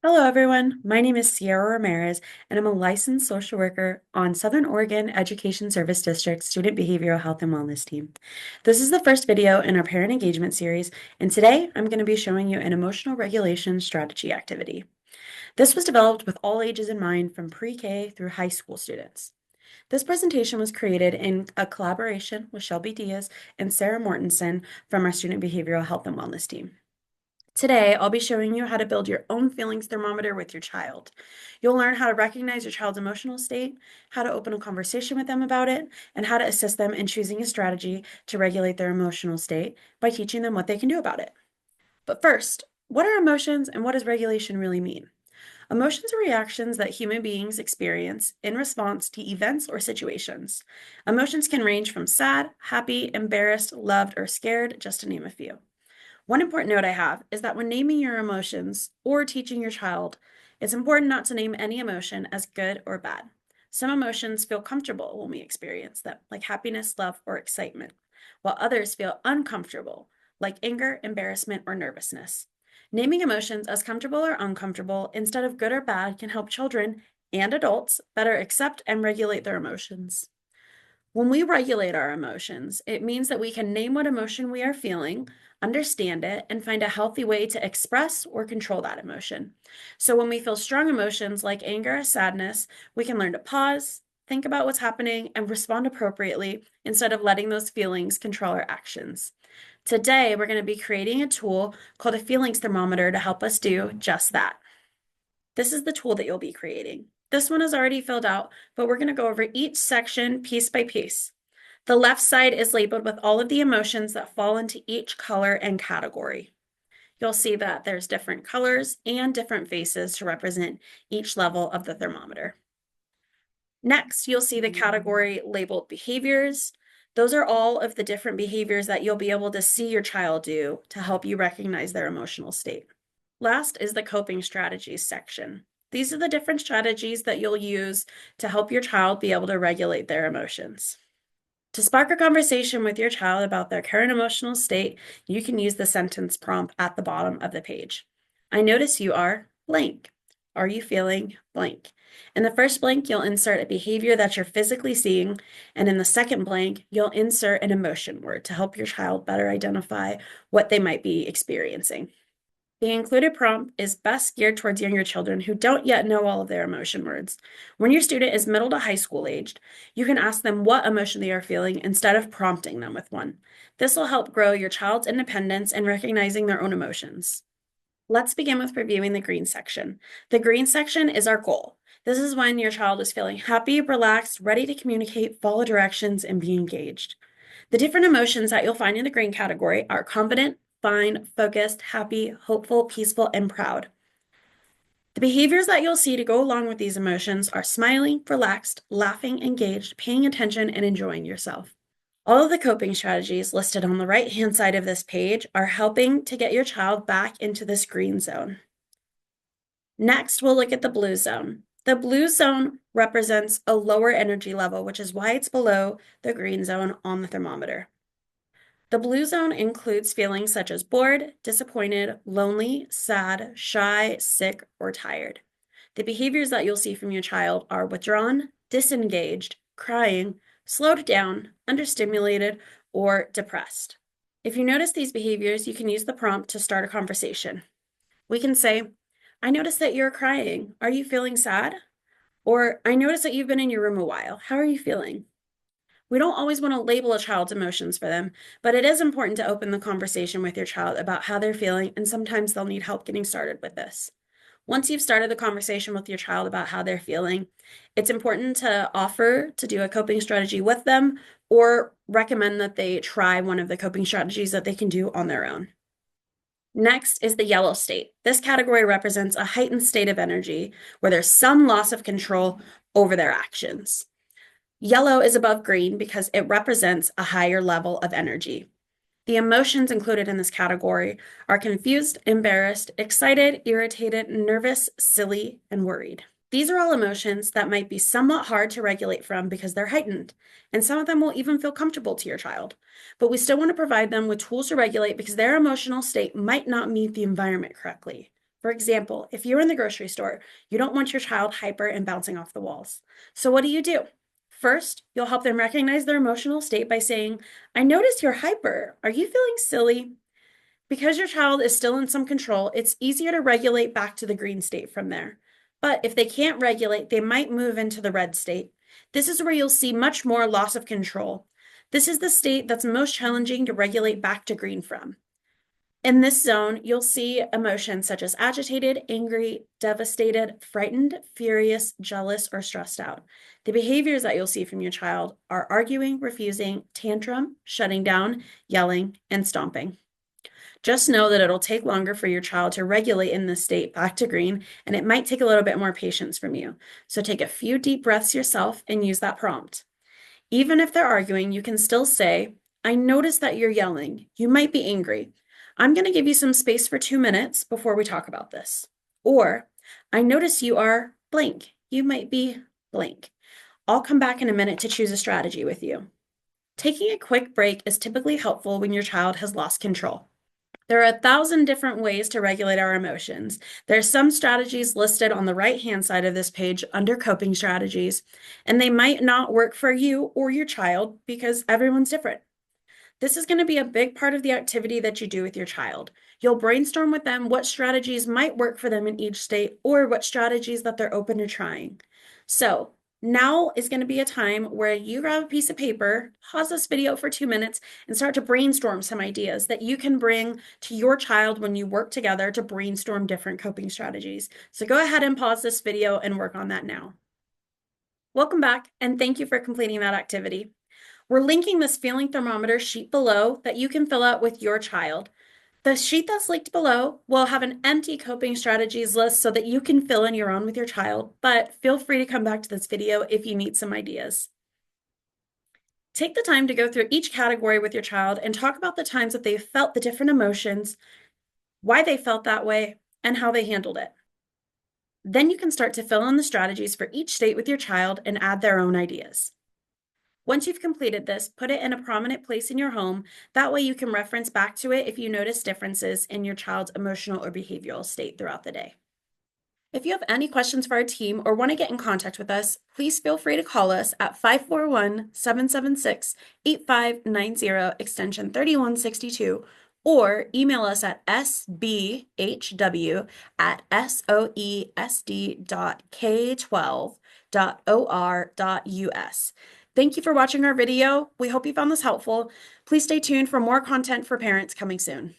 Hello, everyone. My name is Sierra Ramirez, and I'm a licensed social worker on Southern Oregon Education Service District Student Behavioral Health and Wellness Team. This is the first video in our parent engagement series, and today I'm going to be showing you an emotional regulation strategy activity. This was developed with all ages in mind from pre-K through high school students. This presentation was created in a collaboration with Shelby Diaz and Sarah Mortensen from our Student Behavioral Health and Wellness team. Today, I'll be showing you how to build your own feelings thermometer with your child. You'll learn how to recognize your child's emotional state, how to open a conversation with them about it, and how to assist them in choosing a strategy to regulate their emotional state by teaching them what they can do about it. But first, what are emotions and what does regulation really mean? Emotions are reactions that human beings experience in response to events or situations. Emotions can range from sad, happy, embarrassed, loved, or scared, just to name a few. One important note I have is that when naming your emotions or teaching your child, it's important not to name any emotion as good or bad. Some emotions feel comfortable when we experience them, like happiness, love, or excitement, while others feel uncomfortable, like anger, embarrassment, or nervousness. Naming emotions as comfortable or uncomfortable instead of good or bad can help children and adults better accept and regulate their emotions. When we regulate our emotions, it means that we can name what emotion we are feeling, understand it, and find a healthy way to express or control that emotion. So when we feel strong emotions like anger or sadness, we can learn to pause, think about what's happening, and respond appropriately instead of letting those feelings control our actions. Today, we're going to be creating a tool called a feelings thermometer to help us do just that. This is the tool that you'll be creating. This one is already filled out, but we're going to go over each section piece by piece. The left side is labeled with all of the emotions that fall into each color and category. You'll see that there's different colors and different faces to represent each level of the thermometer. Next, you'll see the category labeled behaviors. Those are all of the different behaviors that you'll be able to see your child do to help you recognize their emotional state. Last is the coping strategies section. These are the different strategies that you'll use to help your child be able to regulate their emotions. To spark a conversation with your child about their current emotional state, you can use the sentence prompt at the bottom of the page. I notice you are blank. Are you feeling blank? In the first blank, you'll insert a behavior that you're physically seeing, and in the second blank, you'll insert an emotion word to help your child better identify what they might be experiencing. The included prompt is best geared towards younger children who don't yet know all of their emotion words. When your student is middle to high school aged, you can ask them what emotion they are feeling instead of prompting them with one. This will help grow your child's independence and recognizing their own emotions. Let's begin with reviewing the green section. The green section is our goal. This is when your child is feeling happy, relaxed, ready to communicate, follow directions, and be engaged. The different emotions that you'll find in the green category are confident, fine, focused, happy, hopeful, peaceful, and proud. The behaviors that you'll see to go along with these emotions are smiling, relaxed, laughing, engaged, paying attention, and enjoying yourself. All of the coping strategies listed on the right-hand side of this page are helping to get your child back into this green zone. Next, we'll look at the blue zone. The blue zone represents a lower energy level, which is why it's below the green zone on the thermometer. The blue zone includes feelings such as bored, disappointed, lonely, sad, shy, sick, or tired. The behaviors that you'll see from your child are withdrawn, disengaged, crying, slowed down, understimulated, or depressed. If you notice these behaviors, you can use the prompt to start a conversation. We can say, I notice that you're crying. Are you feeling sad? Or, I notice that you've been in your room a while. How are you feeling? We don't always want to label a child's emotions for them, but it is important to open the conversation with your child about how they're feeling, and sometimes they'll need help getting started with this. Once you've started the conversation with your child about how they're feeling, it's important to offer to do a coping strategy with them or recommend that they try one of the coping strategies that they can do on their own. Next is the yellow state. This category represents a heightened state of energy where there's some loss of control over their actions. Yellow is above green because it represents a higher level of energy. The emotions included in this category are confused, embarrassed, excited, irritated, nervous, silly, and worried. These are all emotions that might be somewhat hard to regulate from because they're heightened, and some of them will even feel comfortable to your child. But we still want to provide them with tools to regulate because their emotional state might not meet the environment correctly. For example, if you're in the grocery store, you don't want your child hyper and bouncing off the walls. So what do? First, you'll help them recognize their emotional state by saying, I notice you're hyper. Are you feeling silly? Because your child is still in some control, it's easier to regulate back to the green state from there. But if they can't regulate, they might move into the red state. This is where you'll see much more loss of control. This is the state that's most challenging to regulate back to green from. In this zone, you'll see emotions such as agitated, angry, devastated, frightened, furious, jealous, or stressed out. The behaviors that you'll see from your child are arguing, refusing, tantrum, shutting down, yelling, and stomping. Just know that it'll take longer for your child to regulate in this state back to green, and it might take a little bit more patience from you. So take a few deep breaths yourself and use that prompt. Even if they're arguing, you can still say, I notice that you're yelling. You might be angry. I'm going to give you some space for 2 minutes before we talk about this. Or, I notice you are blank. You might be blank. I'll come back in a minute to choose a strategy with you. Taking a quick break is typically helpful when your child has lost control. There are 1,000 different ways to regulate our emotions. There are some strategies listed on the right-hand side of this page under coping strategies, and they might not work for you or your child because everyone's different. This is going to be a big part of the activity that you do with your child. You'll brainstorm with them what strategies might work for them in each state or what strategies that they're open to trying. So now is going to be a time where you grab a piece of paper, pause this video for 2 minutes, and start to brainstorm some ideas that you can bring to your child when you work together to brainstorm different coping strategies. So go ahead and pause this video and work on that now. Welcome back, and thank you for completing that activity. We're linking this feeling thermometer sheet below that you can fill out with your child. The sheet that's linked below will have an empty coping strategies list so that you can fill in your own with your child, but feel free to come back to this video if you need some ideas. Take the time to go through each category with your child and talk about the times that they felt the different emotions, why they felt that way, and how they handled it. Then you can start to fill in the strategies for each state with your child and add their own ideas. Once you've completed this, put it in a prominent place in your home. That way you can reference back to it if you notice differences in your child's emotional or behavioral state throughout the day. If you have any questions for our team or want to get in contact with us, please feel free to call us at 541-776-8590 extension 3162 or email us at sbhw@soesd.k12.or.us. Thank you for watching our video. We hope you found this helpful. Please stay tuned for more content for parents coming soon.